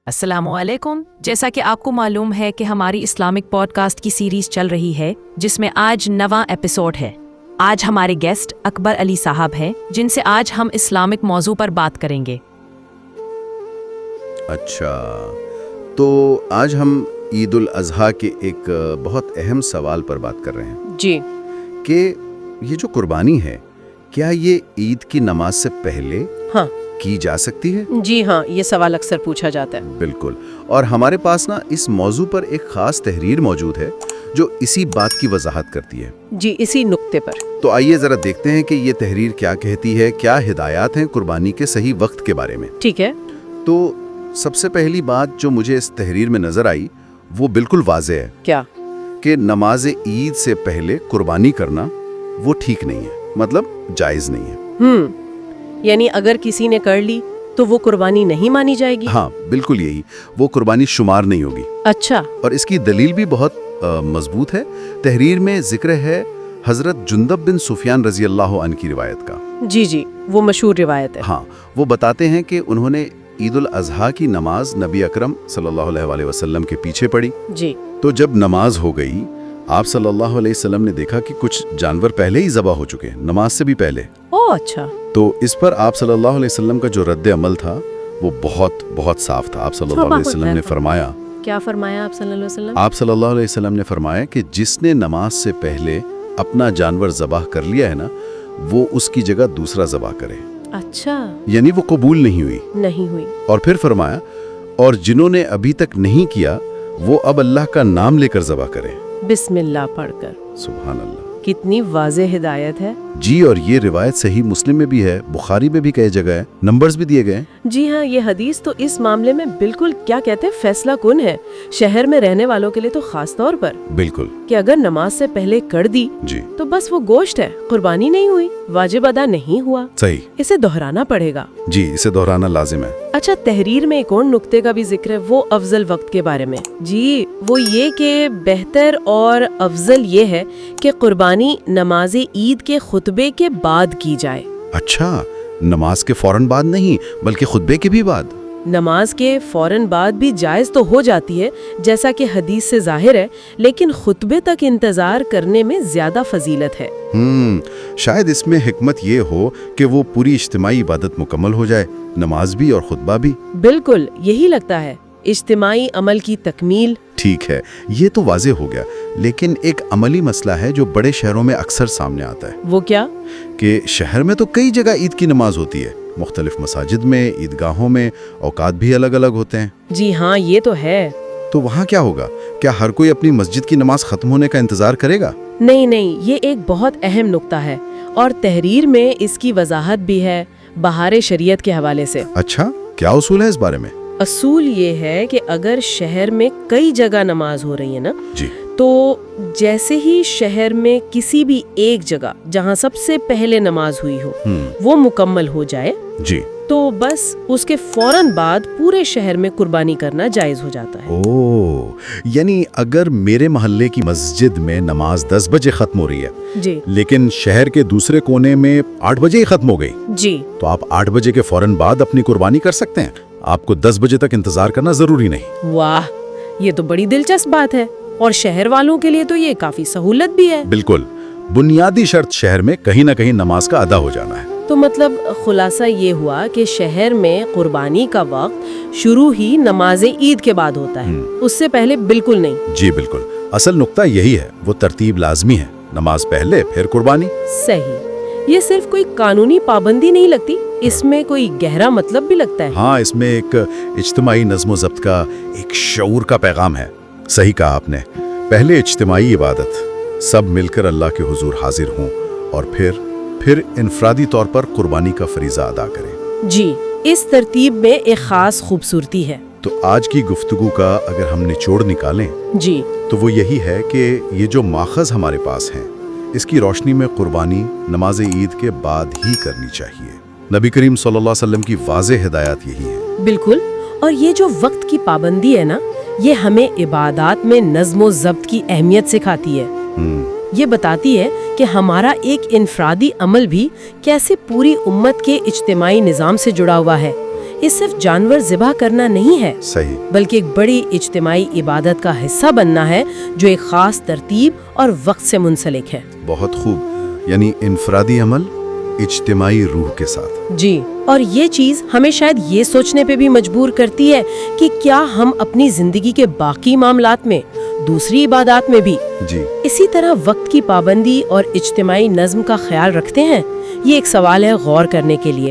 السلام علیکم۔ جیسا کہ آپ کو معلوم ہے کہ ہماری اسلامک پوڈ کاسٹ کی سیریز چل رہی ہے جس میں آج 9واں ایپیسوڈ ہے۔ آج ہمارے گیسٹ اکبر علی صاحب ہیں جن سے آج ہم اسلامک موضوع پر بات کریں گے۔ اچھا، تو آج ہم عید الاضحیٰ کے ایک بہت اہم سوال پر بات کر رہے ہیں جی کہ یہ جو قربانی ہے کیا یہ عید کی نماز سے پہلے ہاں کی جا سکتی ہے؟ جی ہاں، یہ سوال اکثر پوچھا جاتا ہے۔ بالکل، اور ہمارے پاس نا اس موضوع پر ایک خاص تحریر موجود ہے جو اسی بات کی وضاحت کرتی ہے۔ جی، اسی نقطے پر تو آئیے ذرا دیکھتے ہیں کہ یہ تحریر کیا کہتی ہے، کیا ہدایات ہیں قربانی کے صحیح وقت کے بارے میں۔ ٹھیک ہے۔ تو سب سے پہلی بات جو مجھے اس تحریر میں نظر آئی وہ بالکل واضح ہے کیا؟ کہ نماز عید سے پہلے قربانی کرنا وہ ٹھیک نہیں ہے، مطلب جائز نہیں ہے۔ یعنی اگر کسی نے کر لی تو وہ قربانی نہیں مانی جائے گی؟ ہاں بالکل، یہی، وہ قربانی شمار نہیں ہوگی۔ اچھا، اور اس کی دلیل بھی بہت مضبوط ہے۔ تحریر میں ذکر ہے حضرت جندب بن سفیان رضی اللہ عنہ کی روایت کا۔ جی، وہ مشہور روایت ہے۔ ہاں، وہ بتاتے ہیں کہ انہوں نے عید الاضحیٰ کی نماز نبی اکرم صلی اللہ علیہ وسلم کے پیچھے پڑھی۔ جی، تو جب نماز ہو گئی، آپ صلی اللہ علیہ وسلم نے دیکھا کہ کچھ جانور پہلے ہی ذبح ہو چکے ہیں، نماز سے بھی پہلے۔ اچھا۔ تو اس پر آپ صلی اللہ علیہ وسلم کا جو رد عمل تھا وہ بہت بہت صاف تھا۔ آپ صلی اللہ علیہ وسلم نے فرمایا، کیا فرمایا آپ صلی اللہ علیہ وسلم؟ آپ صلی اللہ علیہ وسلم نے فرمایا کہ جس نے نماز سے پہلے اپنا جانور ذبح کر لیا ہے نا، وہ اس کی جگہ دوسرا ذبح کرے۔ اچھا، یعنی وہ قبول نہیں ہوئی۔ اور پھر فرمایا، اور جنہوں نے ابھی تک نہیں کیا وہ اب اللہ کا نام لے کر ذبح کریں، بسم اللہ پڑھ کر۔ سبحان اللہ، کتنی واضح ہدایت ہے۔ جی، اور یہ روایت صحیح مسلم میں بھی ہے، بخاری میں بھی کئی جگہ ہے، نمبرز بھی دیے گئے ہیں۔ جی ہاں، یہ حدیث تو اس معاملے میں بالکل کیا کہتے ہیں فیصلہ کن ہے، شہر میں رہنے والوں کے لیے تو خاص طور پر، بالکل، کہ اگر نماز سے پہلے کر دی جی تو بس وہ گوشت ہے، قربانی نہیں ہوئی، واجب ادا نہیں ہوا، صحیح، اسے دہرانا پڑے گا۔ جی، اسے دہرانا لازم ہے۔ اچھا، تحریر میں ایک اور نقطے کا بھی ذکر ہے، وہ افضل وقت کے بارے میں۔ جی، وہ یہ کہ بہتر اور افضل یہ ہے کہ قربانی نماز عید کے خطبے کے بعد کی جائے۔ اچھا، نماز کے فوراً بعد نہیں بلکہ خطبے کے بھی بعد؟ نماز کے فوراً بعد بھی جائز تو ہو جاتی ہے جیسا کہ حدیث سے ظاہر ہے، لیکن خطبے تک انتظار کرنے میں زیادہ فضیلت ہے۔ شاید اس میں حکمت یہ ہو کہ وہ پوری اجتماعی عبادت مکمل ہو جائے، نماز بھی اور خطبہ بھی۔ بالکل یہی لگتا ہے، اجتماعی عمل کی تکمیل۔ ٹھیک ہے، یہ تو واضح ہو گیا، لیکن ایک عملی مسئلہ ہے جو بڑے شہروں میں اکثر سامنے آتا ہے۔ وہ کیا؟ کہ شہر میں تو کئی جگہ عید کی نماز ہوتی ہے، مختلف مساجد میں، عیدگاہوں میں، اوقات بھی الگ الگ ہوتے ہیں۔ جی ہاں، یہ تو ہے۔ تو وہاں کیا ہوگا؟ کیا ہر کوئی اپنی مسجد کی نماز ختم ہونے کا انتظار کرے گا؟ نہیں، یہ ایک بہت اہم نقطہ ہے، اور تحریر میں اس کی وضاحت بھی ہے بہار شریعت کے حوالے سے۔ اچھا، کیا اصول ہے اس بارے میں؟ اصول یہ ہے کہ اگر شہر میں کئی جگہ نماز ہو رہی ہے نا، جی، تو جیسے ہی شہر میں کسی بھی ایک جگہ جہاں سب سے پہلے نماز ہوئی ہو وہ مکمل ہو جائے، جی، تو بس اس کے فوراً بعد پورے شہر میں قربانی کرنا جائز ہو جاتا ہے۔ یعنی اگر میرے محلے کی مسجد میں نماز 10 بجے ختم ہو رہی ہے، جی، لیکن شہر کے دوسرے کونے میں 8 بجے ہی ختم ہو گئی، جی، تو آپ 8 بجے کے فوراً بعد اپنی قربانی کر سکتے ہیں، آپ کو 10 بجے تک انتظار کرنا ضروری نہیں۔ واہ، یہ تو بڑی دلچسپ بات ہے، اور شہر والوں کے لیے تو یہ کافی سہولت بھی ہے۔ بالکل، بنیادی شرط شہر میں کہیں نہ کہیں نماز کا ادا ہو جانا ہے۔ تو مطلب خلاصہ یہ ہوا کہ شہر میں قربانی کا وقت شروع ہی نماز عید کے بعد ہوتا ہے، اس سے پہلے بالکل نہیں۔ جی بالکل، اصل نقطہ یہی ہے، وہ ترتیب لازمی ہے، نماز پہلے پھر قربانی۔ صحیح، یہ صرف کوئی قانونی پابندی نہیں لگتی، اس میں کوئی گہرا مطلب بھی لگتا ہے۔ ہاں، اس میں ایک اجتماعی نظم و ضبط کا، ایک شعور کا پیغام ہے۔ صحیح کہا آپ نے، پہلے اجتماعی عبادت، سب مل کر اللہ کے حضور حاضر ہوں، اور پھر انفرادی طور پر قربانی کا فریضہ ادا کریں۔ جی، اس ترتیب میں ایک خاص خوبصورتی ہے۔ تو آج کی گفتگو کا اگر ہم نچوڑ نکالیں جی، تو وہ یہی ہے کہ یہ جو ماخذ ہمارے پاس ہیں، اس کی روشنی میں قربانی نماز عید کے بعد ہی کرنی چاہیے۔ نبی کریم صلی اللہ علیہ وسلم کی واضح ہدایات یہی ہیں۔ بالکل، اور یہ جو وقت کی پابندی ہے نا، یہ ہمیں عبادات میں نظم و ضبط کی اہمیت سکھاتی ہے۔ یہ بتاتی ہے کہ ہمارا ایک انفرادی عمل بھی کیسے پوری امت کے اجتماعی نظام سے جڑا ہوا ہے، یہ صرف جانور ذبح کرنا نہیں ہے، صحیح، بلکہ ایک بڑی اجتماعی عبادت کا حصہ بننا ہے جو ایک خاص ترتیب اور وقت سے منسلک ہے۔ بہت خوب، یعنی انفرادی عمل اجتماعی روح کے ساتھ۔ جی، اور یہ چیز ہمیں شاید یہ سوچنے پہ بھی مجبور کرتی ہے کہ کیا ہم اپنی زندگی کے باقی معاملات میں، دوسری عبادات میں بھی جی، اسی طرح وقت کی پابندی اور اجتماعی نظم کا خیال رکھتے ہیں؟ یہ ایک سوال ہے غور کرنے کے لیے۔